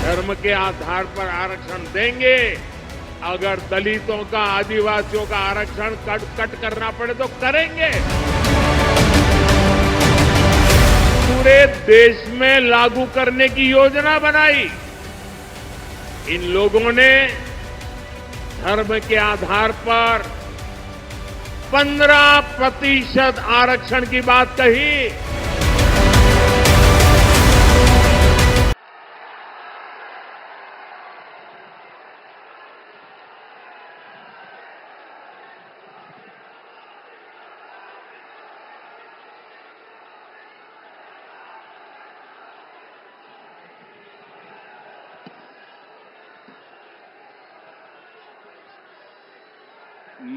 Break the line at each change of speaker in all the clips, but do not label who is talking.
धर्म के आधार पर आरक्षण देंगे। अगर दलितों का, आदिवासियों का आरक्षण कट करना पड़े तो करेंगे। पूरे देश में लागू करने की योजना बनाई। इन लोगों ने धर्म के आधार पर 15% आरक्षण की बात कही।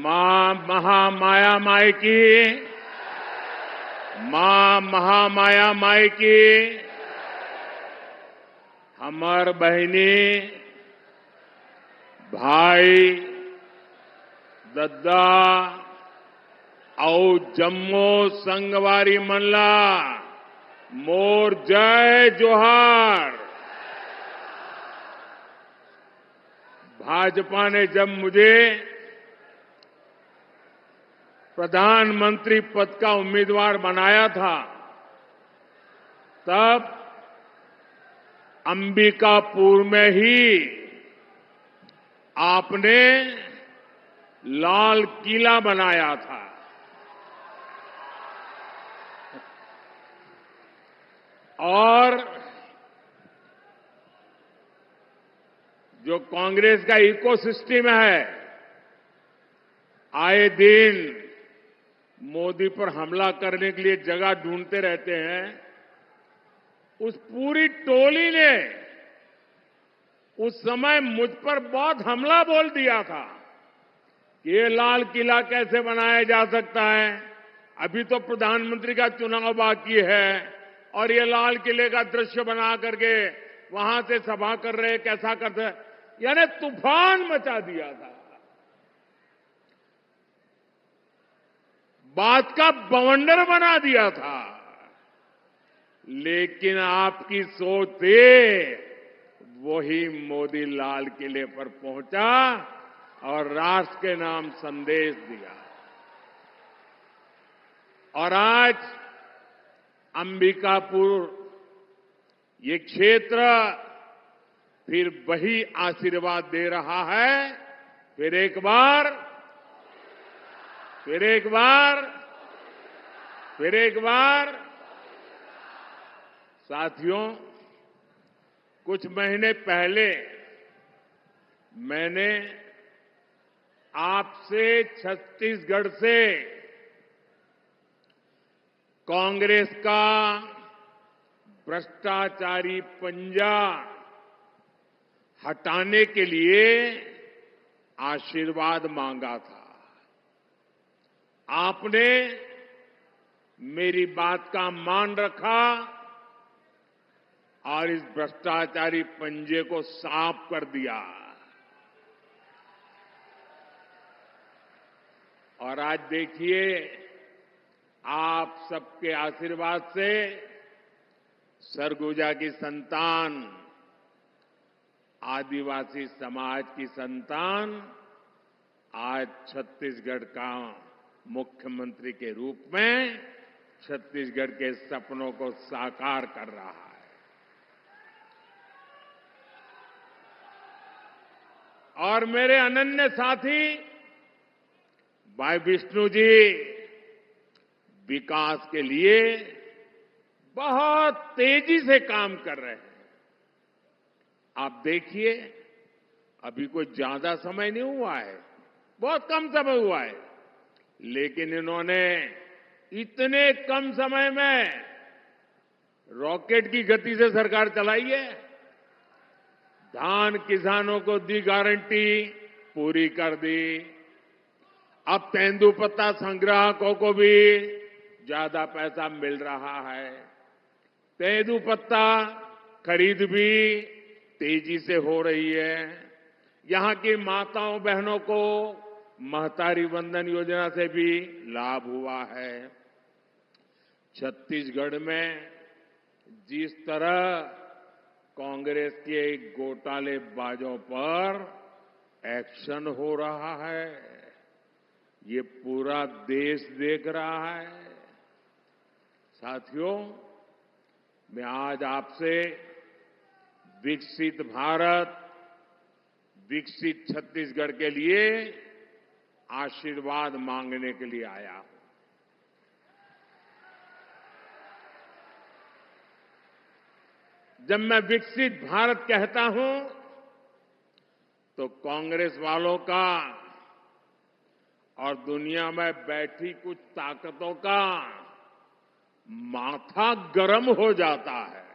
मां महामाया माई की, मां महामाया माई की, हमर बहनी भाई दद्दा और जम्मू संगवारी मल्ला मोर जय जोहार। भाजपा ने जब मुझे प्रधानमंत्री पद का उम्मीदवार बनाया था, तब अंबिकापुर में ही आपने लाल किला बनाया था। और जो कांग्रेस का इकोसिस्टम है, आए दिन मोदी पर हमला करने के लिए जगह ढूंढते रहते हैं। उस पूरी टोली ने उस समय मुझ पर बहुत हमला बोल दिया था कि ये लाल किला कैसे बनाया जा सकता है, अभी तो प्रधानमंत्री का चुनाव बाकी है और ये लाल किले का दृश्य बना करके वहां से सभा कर रहे, कैसा करते, यानी तूफान मचा दिया था। बात का बवंडर बना दिया था। लेकिन आपकी सोच से वही मोदी लाल किले पर पहुंचा और राष्ट्र के नाम संदेश दिया। और आज अंबिकापुर ये क्षेत्र फिर वही आशीर्वाद दे रहा है। फिर एक बार साथियों, कुछ महीने पहले मैंने आपसे छत्तीसगढ़ से कांग्रेस का भ्रष्टाचारी पंजा हटाने के लिए आशीर्वाद मांगा था। आपने मेरी बात का मान रखा और इस भ्रष्टाचारी पंजे को साफ कर दिया। और आज देखिए, आप सबके आशीर्वाद से सरगुजा की संतान, आदिवासी समाज की संतान आज छत्तीसगढ़ का मुख्यमंत्री के रूप में छत्तीसगढ़ के सपनों को साकार कर रहा है। और मेरे अनन्य साथी भाई विष्णु जी विकास के लिए बहुत तेजी से काम कर रहे हैं। आप देखिए, अभी कोई ज्यादा समय नहीं हुआ है, बहुत कम समय हुआ है, लेकिन इन्होंने इतने कम समय में रॉकेट की गति से सरकार चलाई है। धान किसानों को दी गारंटी, पूरी कर दी। अब तेंदुपत्ता संग्राहकों को भी ज्यादा पैसा मिल रहा है। तेंदुपत्ता खरीद भी तेजी से हो रही है। यहां की माताओं बहनों को महतारी वंदन योजना से भी लाभ हुआ है। छत्तीसगढ़ में जिस तरह कांग्रेस के घोटालेबाजों पर एक्शन हो रहा है, ये पूरा देश देख रहा है। साथियों, मैं आज आपसे विकसित भारत, विकसित छत्तीसगढ़ के लिए आशीर्वाद मांगने के लिए आया हूं। जब मैं विकसित भारत कहता हूं तो कांग्रेस वालों का और दुनिया में बैठी कुछ ताकतों का माथा गर्म हो जाता है।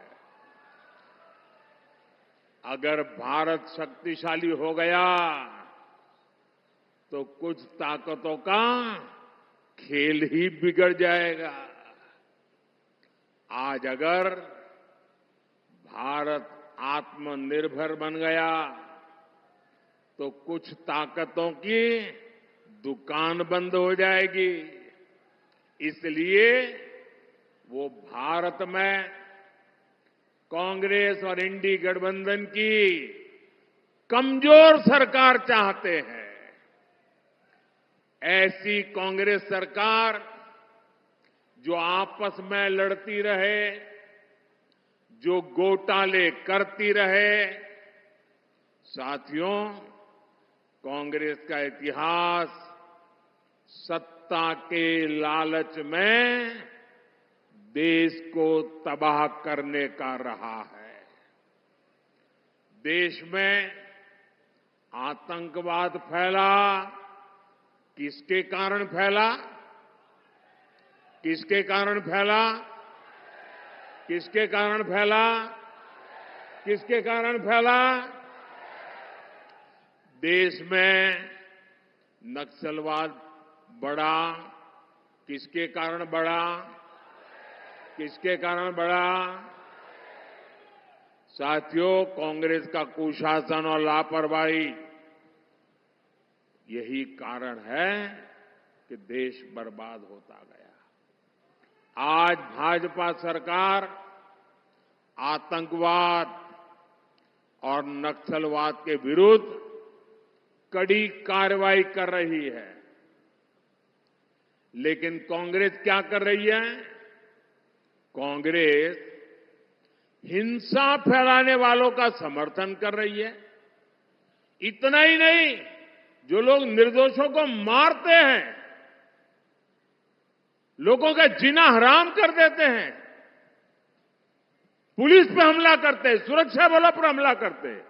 अगर भारत शक्तिशाली हो गया तो कुछ ताकतों का खेल ही बिगड़ जाएगा। आज अगर भारत आत्मनिर्भर बन गया तो कुछ ताकतों की दुकान बंद हो जाएगी। इसलिए वो भारत में कांग्रेस और इंडी गठबंधन की कमजोर सरकार चाहते हैं। ऐसी कांग्रेस सरकार जो आपस में लड़ती रहे, जो घोटाले करती रहे। साथियों, कांग्रेस का इतिहास सत्ता के लालच में देश को तबाह करने का रहा है। देश में आतंकवाद फैला, किसके कारण फैला? किसके कारण फैला? किसके कारण फैला? किसके कारण फैला? देश में नक्सलवाद बढ़ा, किसके कारण बढ़ा? किसके कारण बढ़ा? साथियों, कांग्रेस का कुशासन और लापरवाही यही कारण है कि देश बर्बाद होता गया। आज भाजपा सरकार आतंकवाद और नक्सलवाद के विरुद्ध कड़ी कार्रवाई कर रही है, लेकिन कांग्रेस क्या कर रही है? कांग्रेस हिंसा फैलाने वालों का समर्थन कर रही है। इतना ही नहीं, जो लोग निर्दोषों को मारते हैं, लोगों का जीना हराम कर देते हैं, पुलिस पे हमला करते हैं, सुरक्षा बलों पर हमला करते हैं,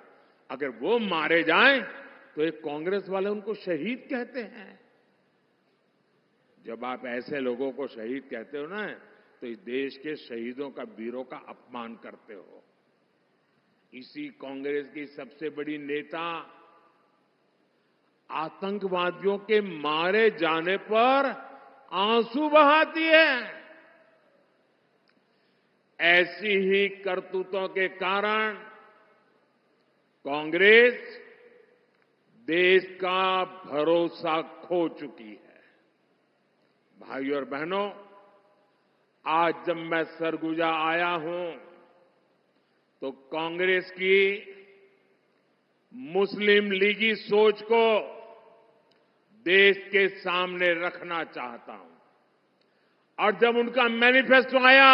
अगर वो मारे जाएं तो एक कांग्रेस वाले उनको शहीद कहते हैं। जब आप ऐसे लोगों को शहीद कहते हो ना, तो इस देश के शहीदों का, वीरों का अपमान करते हो। इसी कांग्रेस की सबसे बड़ी नेता आतंकवादियों के मारे जाने पर आंसू बहाती है। ऐसी ही करतूतों के कारण कांग्रेस देश का भरोसा खो चुकी है। भाइयों और बहनों, आज जब मैं सरगुजा आया हूं तो कांग्रेस की मुस्लिम लीगी सोच को देश के सामने रखना चाहता हूं। और जब उनका मैनिफेस्टो आया,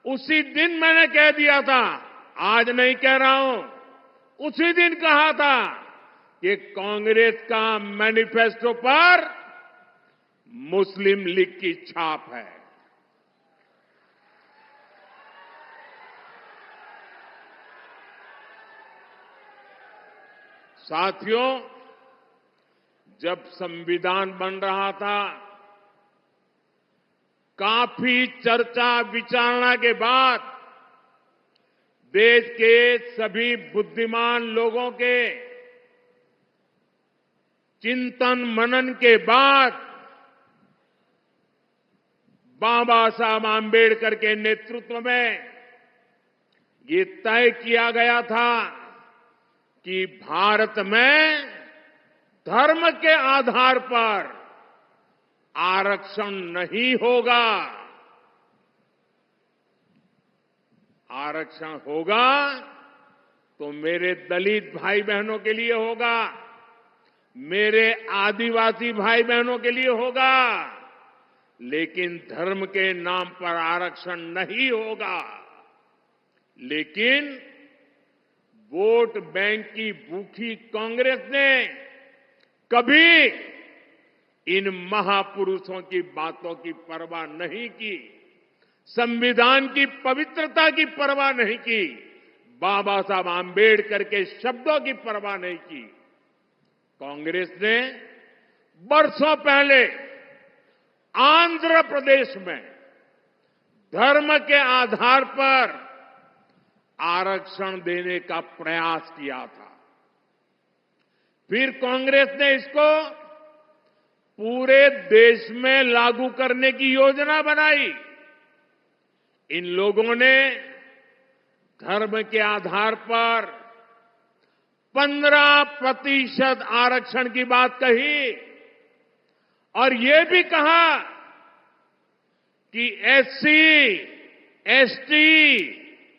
उसी दिन मैंने कह दिया था, आज नहीं कह रहा हूं, उसी दिन कहा था कि कांग्रेस का मैनिफेस्टो पर मुस्लिम लीग की छाप है। साथियों, जब संविधान बन रहा था, काफी चर्चा विचारणा के बाद देश के सभी बुद्धिमान लोगों के चिंतन मनन के बाद बाबा साहब आंबेडकर के नेतृत्व में ये तय किया गया था कि भारत में धर्म के आधार पर आरक्षण नहीं होगा। आरक्षण होगा तो मेरे दलित भाई बहनों के लिए होगा, मेरे आदिवासी भाई बहनों के लिए होगा, लेकिन धर्म के नाम पर आरक्षण नहीं होगा। लेकिन वोट बैंक की भूखी कांग्रेस ने कभी इन महापुरुषों की बातों की परवाह नहीं की, संविधान की पवित्रता की परवाह नहीं की, बाबा साहब आंबेडकर के शब्दों की परवाह नहीं की। कांग्रेस ने बरसों पहले आंध्र प्रदेश में धर्म के आधार पर आरक्षण देने का प्रयास किया था। फिर कांग्रेस ने इसको पूरे देश में लागू करने की योजना बनाई। इन लोगों ने धर्म के आधार पर 15% आरक्षण की बात कही और ये भी कहा कि एससी, एसटी,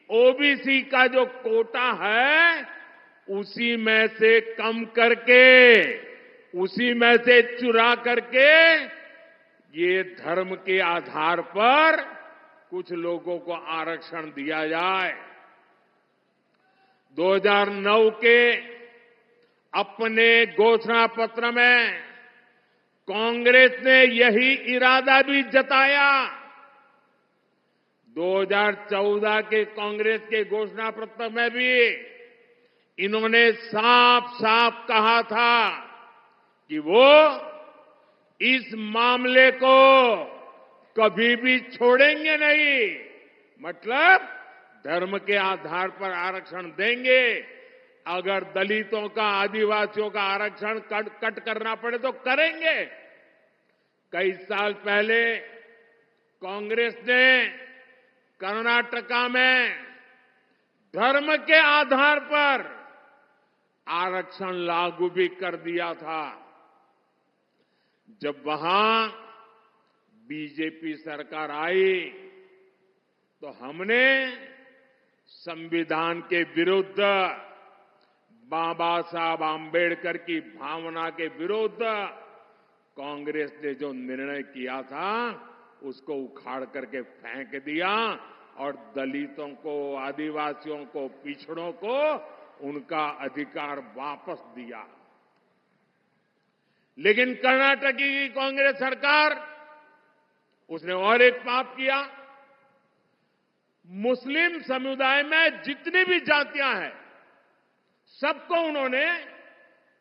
ओबीसी का जो कोटा है उसी में से कम करके, उसी में से चुरा करके ये धर्म के आधार पर कुछ लोगों को आरक्षण दिया जाए। 2009 के अपने घोषणा पत्र में कांग्रेस ने यही इरादा भी जताया। 2014 के कांग्रेस के घोषणा पत्र में भी इन्होंने साफ साफ कहा था कि वो इस मामले को कभी भी छोड़ेंगे नहीं। मतलब धर्म के आधार पर आरक्षण देंगे, अगर दलितों का, आदिवासियों का आरक्षण कट करना पड़े तो करेंगे। कई साल पहले कांग्रेस ने कर्नाटका में धर्म के आधार पर आरक्षण लागू भी कर दिया था। जब वहां बीजेपी सरकार आई तो हमने संविधान के विरुद्ध, बाबा साहब आंबेडकर की भावना के विरुद्ध कांग्रेस ने जो निर्णय किया था उसको उखाड़ करके फेंक दिया और दलितों को, आदिवासियों को, पिछड़ों को उनका अधिकार वापस दिया। लेकिन कर्नाटक की कांग्रेस सरकार, उसने और एक पाप किया। मुस्लिम समुदाय में जितनी भी जातियां हैं सबको उन्होंने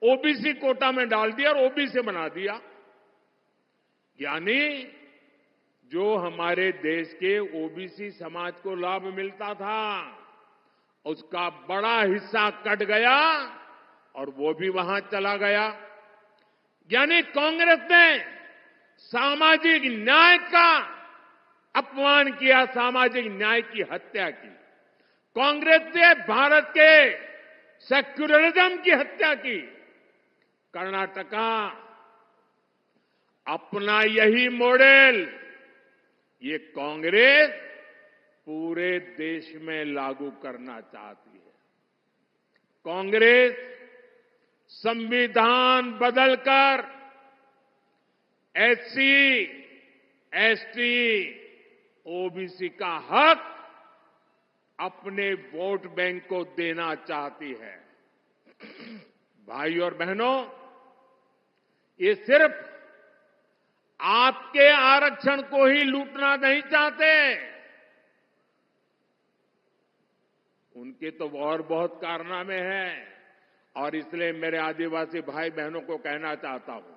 ओबीसी कोटा में डाल दिया और ओबीसी बना दिया। यानी जो हमारे देश के ओबीसी समाज को लाभ मिलता था उसका बड़ा हिस्सा कट गया और वो भी वहां चला गया। यानी कांग्रेस ने सामाजिक न्याय का अपमान किया, सामाजिक न्याय की हत्या की। कांग्रेस ने भारत के सेक्युलरिज्म की हत्या की। कर्नाटका अपना यही मॉडल ये कांग्रेस पूरे देश में लागू करना चाहती है। कांग्रेस संविधान बदलकर एससी, एसटी, ओबीसी का हक अपने वोट बैंक को देना चाहती है। भाई और बहनों, ये सिर्फ आपके आरक्षण को ही लूटना नहीं चाहते, उनके तो और बहुत कारनामे हैं। और इसलिए मेरे आदिवासी भाई बहनों को कहना चाहता हूं,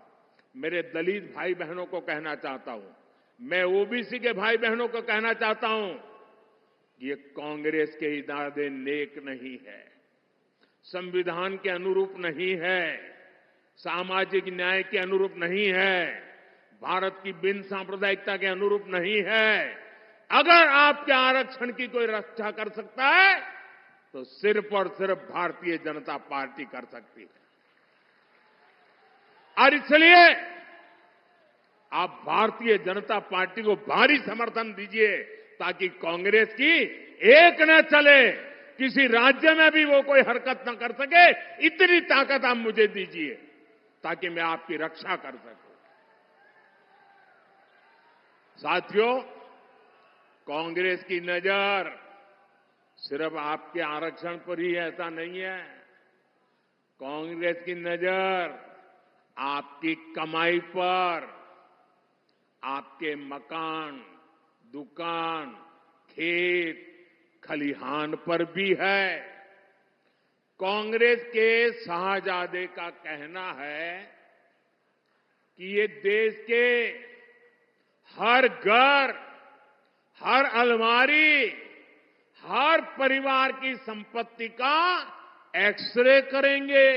मेरे दलित भाई बहनों को कहना चाहता हूं, मैं ओबीसी के भाई बहनों को कहना चाहता हूं, ये कांग्रेस के इरादे नेक नहीं है, संविधान के अनुरूप नहीं है, सामाजिक न्याय के अनुरूप नहीं है, भारत की बिन सांप्रदायिकता के अनुरूप नहीं है। अगर आपके आरक्षण की कोई रक्षा कर सकता है तो सिर्फ और सिर्फ भारतीय जनता पार्टी कर सकती है। और इसलिए आप भारतीय जनता पार्टी को भारी समर्थन दीजिए ताकि कांग्रेस की एक न चले, किसी राज्य में भी वो कोई हरकत न कर सके, इतनी ताकत आप मुझे दीजिए ताकि मैं आपकी रक्षा कर सकूं। साथियों, कांग्रेस की नजर सिर्फ आपके आरक्षण पर ही ऐसा नहीं है। कांग्रेस की नजर आपकी कमाई पर, आपके मकान, दुकान, खेत, खलिहान पर भी है। कांग्रेस के शाहजादे का कहना है कि ये देश के हर घर, हर अलमारी, हर परिवार की संपत्ति का एक्सरे करेंगे।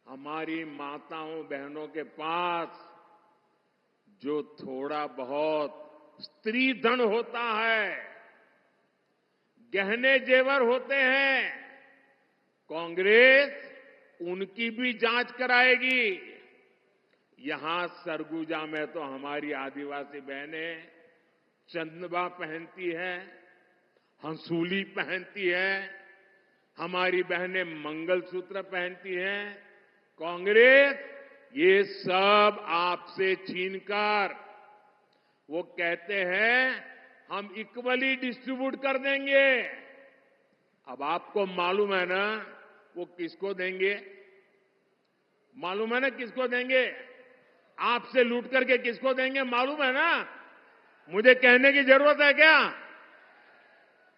हमारी माताओं बहनों के पास जो थोड़ा बहुत स्त्री धन होता है, गहने जेवर होते हैं, कांग्रेस उनकी भी जांच कराएगी। यहां सरगुजा में तो हमारी आदिवासी बहनें चंदवा पहनती है, हंसूली पहनती है, हमारी बहनें मंगलसूत्र पहनती हैं। कांग्रेस ये सब आपसे छीनकर वो कहते हैं हम इक्वली डिस्ट्रीब्यूट कर देंगे। अब आपको मालूम है ना वो किसको देंगे? मालूम है ना किसको देंगे? आपसे लूट करके किसको देंगे मालूम है ना? मुझे कहने की जरूरत है क्या?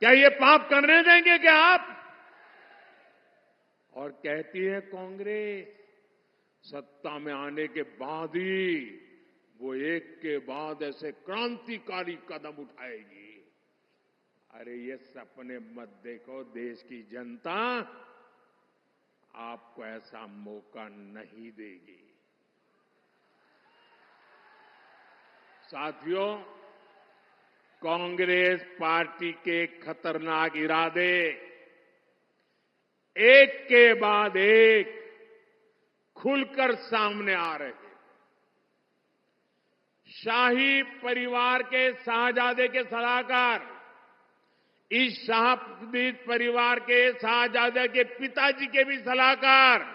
क्या ये पाप करने देंगे क्या आप? और कहती है कांग्रेस सत्ता में आने के बाद ही वो एक के बाद ऐसे क्रांतिकारी कदम उठाएगी। अरे ये सपने मत देखो, देश की जनता आपको ऐसा मौका नहीं देगी। साथियों, कांग्रेस पार्टी के खतरनाक इरादे एक के बाद एक खुलकर सामने आ रहे हैं। शाही परिवार के शाहजादे के सलाहकार, इस शाही परिवार के शाहजादे के पिताजी के भी सलाहकार,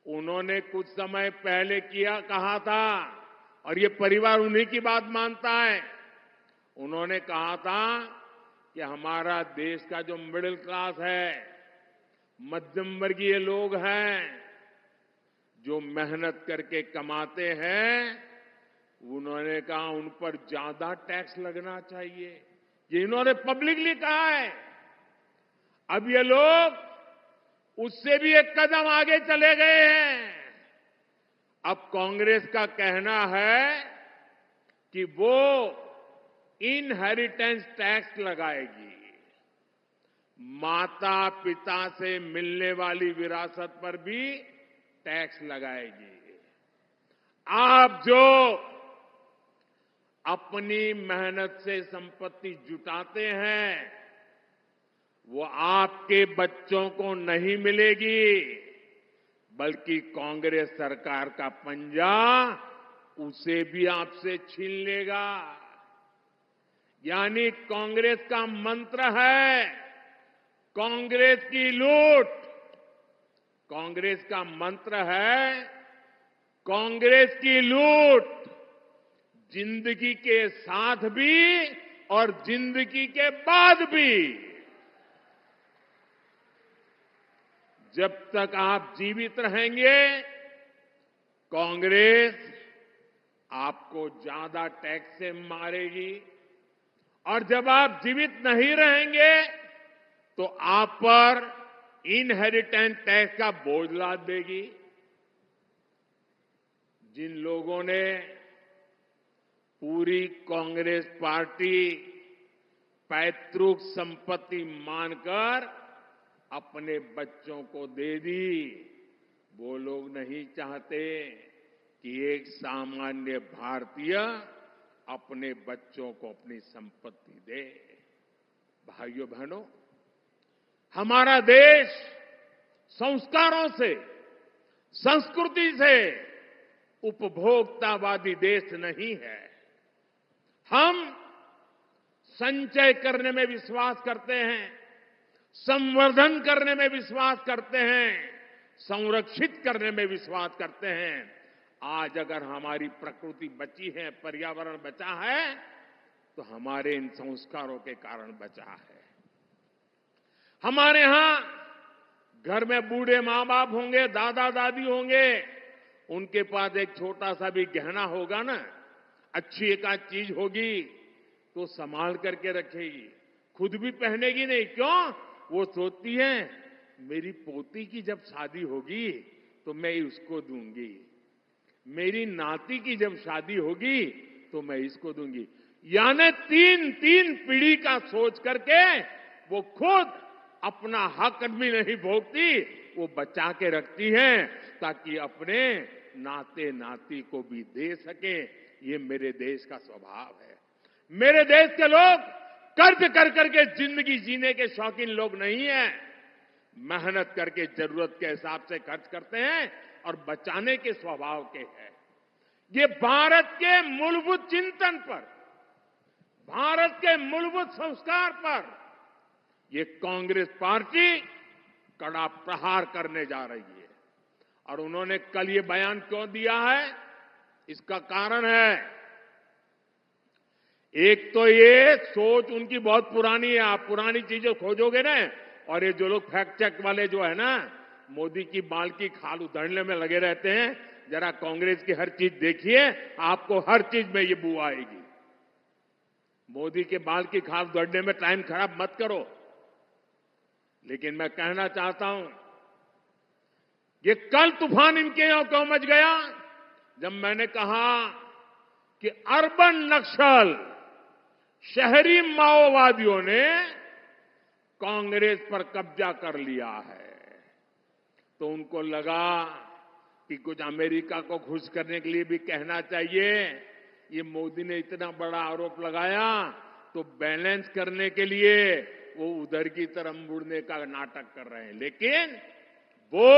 उन्होंने कुछ समय पहले कहा था, और ये परिवार उन्हीं की बात मानता है। उन्होंने कहा था कि हमारा देश का जो मिडिल क्लास है, मध्यम वर्गीय लोग हैं, जो मेहनत करके कमाते हैं, उन्होंने कहा उन पर ज्यादा टैक्स लगना चाहिए। ये इन्होंने पब्लिकली कहा है। अब ये लोग उससे भी एक कदम आगे चले गए हैं। अब कांग्रेस का कहना है कि वो इनहेरिटेंस टैक्स लगाएगी। माता पिता से मिलने वाली विरासत पर भी टैक्स लगाएगी। आप जो अपनी मेहनत से संपत्ति जुटाते हैं, वो आपके बच्चों को नहीं मिलेगी, बल्कि कांग्रेस सरकार का पंजा उसे भी आपसे छीन लेगा। यानी कांग्रेस का मंत्र है कांग्रेस की लूट। कांग्रेस का मंत्र है कांग्रेस की लूट, जिंदगी के साथ भी और जिंदगी के बाद भी। जब तक आप जीवित रहेंगे, कांग्रेस आपको ज्यादा टैक्स से मारेगी, और जब आप जीवित नहीं रहेंगे तो आप पर इनहेरिटेंस टैक्स का बोझ लाद देगी। जिन लोगों ने पूरी कांग्रेस पार्टी पैतृक संपत्ति मानकर अपने बच्चों को दे दी, वो लोग नहीं चाहते कि एक सामान्य भारतीय अपने बच्चों को अपनी संपत्ति दे। भाइयों बहनों, हमारा देश संस्कारों से, संस्कृति से उपभोक्तावादी देश नहीं है। हम संचय करने में विश्वास करते हैं, संवर्धन करने में विश्वास करते हैं, संरक्षित करने में विश्वास करते हैं। आज अगर हमारी प्रकृति बची है, पर्यावरण बचा है, तो हमारे इन संस्कारों के कारण बचा है। हमारे यहां घर में बूढ़े मां बाप होंगे, दादा दादी होंगे, उनके पास एक छोटा सा भी गहना होगा ना, अच्छी एक आध चीज होगी तो संभाल करके रखेगी, खुद भी पहनेगी नहीं। क्यों? वो सोचती है मेरी पोती की जब शादी होगी तो मैं उसको दूंगी, मेरी नाती की जब शादी होगी तो मैं इसको दूंगी। यानी तीन तीन पीढ़ी का सोच करके वो खुद अपना हक भी नहीं भोगती, वो बचा के रखती है ताकि अपने नाते नाती को भी दे सके। ये मेरे देश का स्वभाव है। मेरे देश के लोग कर्ज कर करके जिंदगी जीने के शौकीन लोग नहीं है। मेहनत करके जरूरत के हिसाब से खर्च करते हैं और बचाने के स्वभाव के हैं। ये भारत के मूलभूत चिंतन पर, भारत के मूलभूत संस्कार पर ये कांग्रेस पार्टी कड़ा प्रहार करने जा रही है। और उन्होंने कल ये बयान क्यों दिया है, इसका कारण है, एक तो ये सोच उनकी बहुत पुरानी है। आप पुरानी चीजें खोजोगे ना, और ये जो लोग फैक्ट चेक वाले जो है ना, मोदी की बाल की खाल उधेड़ने में लगे रहते हैं, जरा कांग्रेस की हर चीज देखिए, आपको हर चीज में ये बू आएगी। मोदी के बाल की खाल उधेड़ने में टाइम खराब मत करो। लेकिन मैं कहना चाहता हूं, ये कल तूफान इनके यहां क्यों मच गया, जब मैंने कहा कि अर्बन नक्सल, शहरी माओवादियों ने कांग्रेस पर कब्जा कर लिया है, तो उनको लगा कि कुछ अमेरिका को खुश करने के लिए भी कहना चाहिए। ये मोदी ने इतना बड़ा आरोप लगाया तो बैलेंस करने के लिए वो उधर की तरफ मुड़ने का नाटक कर रहे हैं। लेकिन वो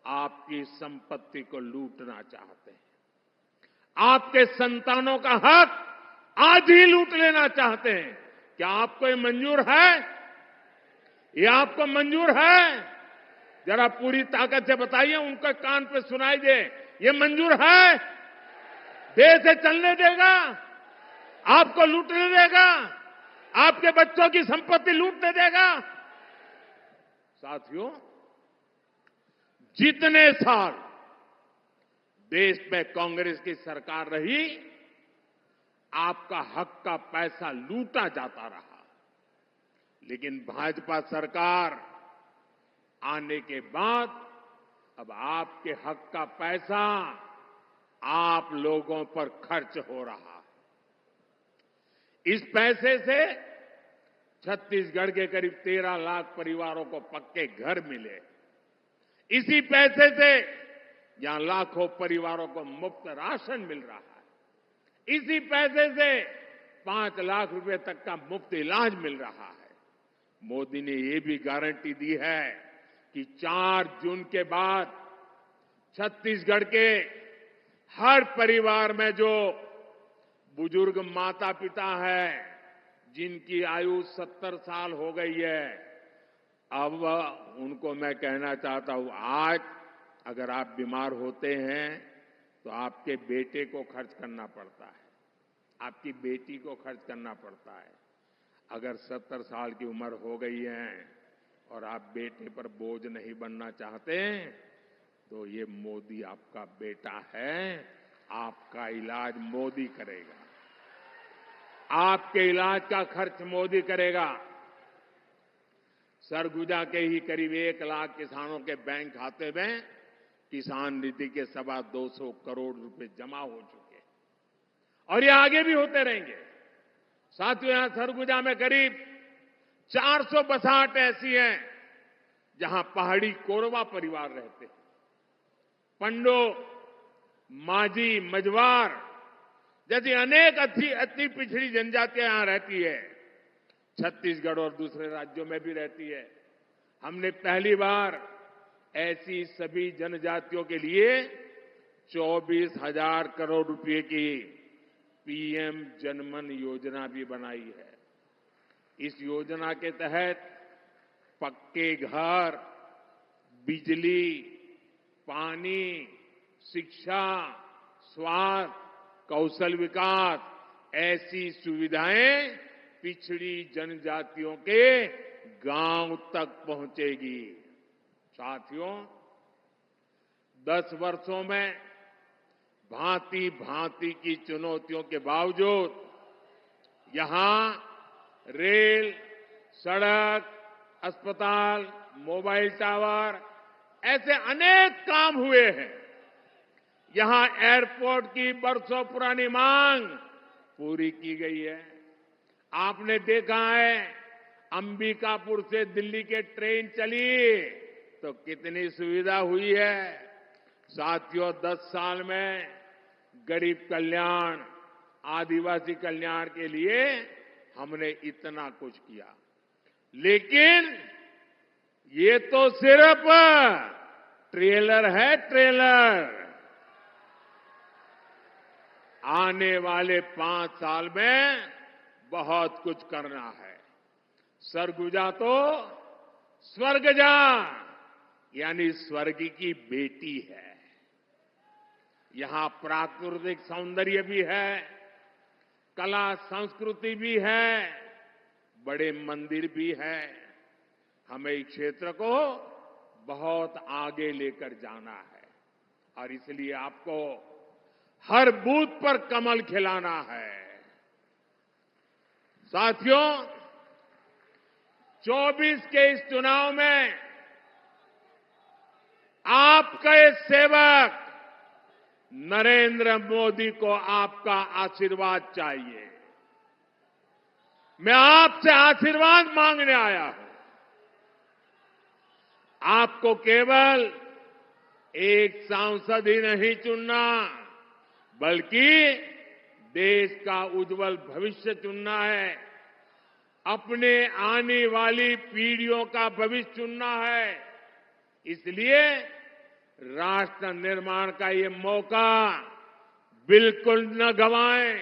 आपकी संपत्ति को लूटना चाहते हैं, आपके संतानों का हक आज ही लूट लेना चाहते हैं। क्या आपको ये मंजूर है? ये आपको मंजूर है? जरा पूरी ताकत से बताइए, उनके कान पे सुनाई दे। ये मंजूर है? देश से चलने देगा? आपको लूटने देगा? आपके बच्चों की संपत्ति लूटने देगा? साथियों, जितने साल देश में कांग्रेस की सरकार रही, आपका हक का पैसा लूटा जाता रहा। लेकिन भाजपा सरकार आने के बाद अब आपके हक का पैसा आप लोगों पर खर्च हो रहा है। इस पैसे से छत्तीसगढ़ के करीब 13 लाख परिवारों को पक्के घर मिले। इसी पैसे से यहां लाखों परिवारों को मुफ्त राशन मिल रहा है। इसी पैसे से 5 लाख रुपए तक का मुफ्त इलाज मिल रहा है। मोदी ने ये भी गारंटी दी है कि 4 जून के बाद छत्तीसगढ़ के हर परिवार में जो बुजुर्ग माता पिता है, जिनकी आयु 70 साल हो गई है, अब उनको मैं कहना चाहता हूं, आज अगर आप बीमार होते हैं तो आपके बेटे को खर्च करना पड़ता है, आपकी बेटी को खर्च करना पड़ता है। अगर 70 साल की उम्र हो गई है और आप बेटे पर बोझ नहीं बनना चाहते, तो ये मोदी आपका बेटा है, आपका इलाज मोदी करेगा, आपके इलाज का खर्च मोदी करेगा। सरगुजा के ही करीब 1 लाख किसानों के बैंक खाते में किसान निधि के 225 करोड़ रुपए जमा हो चुके हैं और ये आगे भी होते रहेंगे। साथियों, यहां सरगुजा में करीब 400 बसाहट ऐसी हैं जहां पहाड़ी कोरवा परिवार रहते हैं। पंडो, माझी, मझवार जैसी अनेक अति पिछड़ी जनजातियां यहां रहती है। छत्तीसगढ़ और दूसरे राज्यों में भी रहती है। हमने पहली बार ऐसी सभी जनजातियों के लिए 24,000 करोड़ रुपए की पीएम जनमन योजना भी बनाई है। इस योजना के तहत पक्के घर, बिजली, पानी, शिक्षा, स्वास्थ्य, कौशल विकास ऐसी सुविधाएं पिछड़ी जनजातियों के गांव तक पहुंचेगी। साथियों, 10 वर्षों में भांति भांति की चुनौतियों के बावजूद यहां रेल, सड़क, अस्पताल, मोबाइल टावर ऐसे अनेक काम हुए हैं। यहां एयरपोर्ट की बरसों पुरानी मांग पूरी की गई है। आपने देखा है अंबिकापुर से दिल्ली के ट्रेन चली तो कितनी सुविधा हुई है। साथियों, 10 साल में गरीब कल्याण, आदिवासी कल्याण के लिए हमने इतना कुछ किया। लेकिन ये तो सिर्फ ट्रेलर है, ट्रेलर। आने वाले 5 साल में बहुत कुछ करना है। सरगुजा तो स्वर्ग जा, यानी स्वर्ग की बेटी है। यहां प्राकृतिक सौंदर्य भी है, कला संस्कृति भी है, बड़े मंदिर भी है। हमें इस क्षेत्र को बहुत आगे लेकर जाना है और इसलिए आपको हर बूथ पर कमल खिलाना है। साथियों, 24 के इस चुनाव में आपका ये सेवक नरेंद्र मोदी को आपका आशीर्वाद चाहिए। मैं आपसे आशीर्वाद मांगने आया हूं। आपको केवल एक सांसद ही नहीं चुनना, बल्कि देश का उज्जवल भविष्य चुनना है। अपने आने वाली पीढ़ियों का भविष्य चुनना है। इसलिए राष्ट्र निर्माण का ये मौका बिल्कुल न गंवाएं।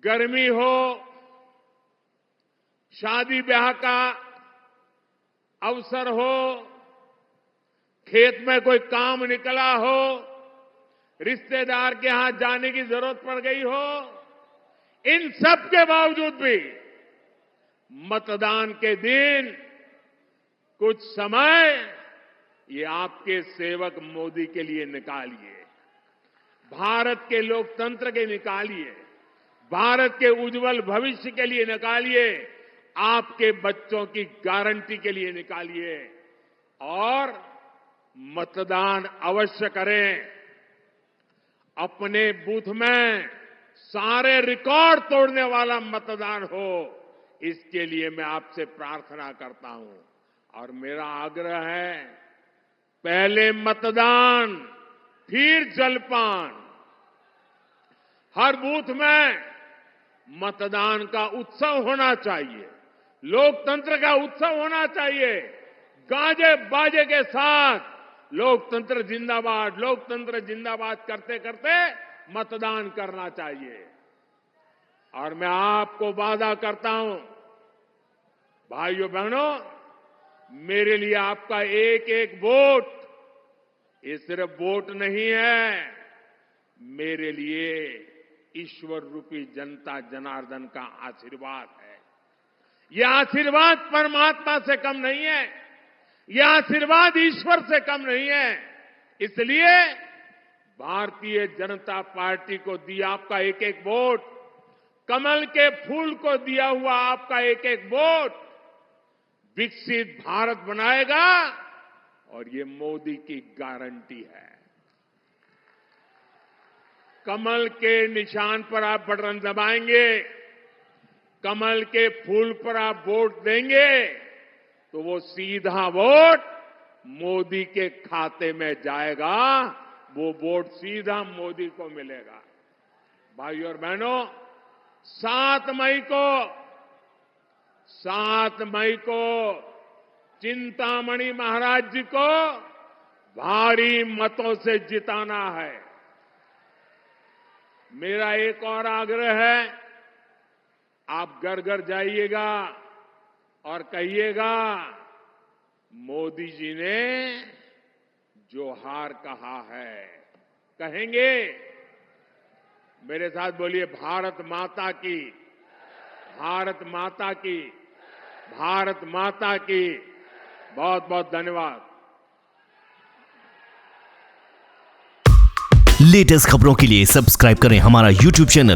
गर्मी हो, शादी ब्याह का अवसर हो, खेत में कोई काम निकला हो, रिश्तेदार के यहां जाने की जरूरत पड़ गई हो, इन सब के बावजूद भी मतदान के दिन कुछ समय ये आपके सेवक मोदी के लिए निकालिए। भारत के लोकतंत्र के निकालिए, भारत के उज्जवल भविष्य के लिए निकालिए, आपके बच्चों की गारंटी के लिए निकालिए और मतदान अवश्य करें। अपने बूथ में सारे रिकॉर्ड तोड़ने वाला मतदान हो, इसके लिए मैं आपसे प्रार्थना करता हूं और मेरा आग्रह है, पहले मतदान फिर जलपान। हर बूथ में मतदान का उत्सव होना चाहिए, लोकतंत्र का उत्सव होना चाहिए। गाजे बाजे के साथ लोकतंत्र जिंदाबाद, लोकतंत्र जिंदाबाद करते करते मतदान करना चाहिए। और मैं आपको वादा करता हूं, भाइयों बहनों, मेरे लिए आपका एक एक वोट ये सिर्फ वोट नहीं है, मेरे लिए ईश्वर रूपी जनता जनार्दन का आशीर्वाद है। यह आशीर्वाद परमात्मा से कम नहीं है, यह आशीर्वाद ईश्वर से कम नहीं है। इसलिए भारतीय जनता पार्टी को दिया आपका एक एक वोट, कमल के फूल को दिया हुआ आपका एक एक वोट विकसित भारत बनाएगा और ये मोदी की गारंटी है। कमल के निशान पर आप बटन दबाएंगे, कमल के फूल पर आप वोट देंगे तो वो सीधा वोट मोदी के खाते में जाएगा, वो वोट सीधा मोदी को मिलेगा। भाइयों और बहनों, 7 मई को चिंतामणि महाराज जी को भारी मतों से जिताना है। मेरा एक और आग्रह है, आप घर घर जाइएगा और कहिएगा मोदी जी ने जो हार कहा है, कहेंगे? मेरे साथ बोलिए, भारत माता की, भारत माता की, भारत माता की। बहुत बहुत धन्यवाद।
लेटेस्ट खबरों के लिए सब्सक्राइब करें हमारा YouTube चैनल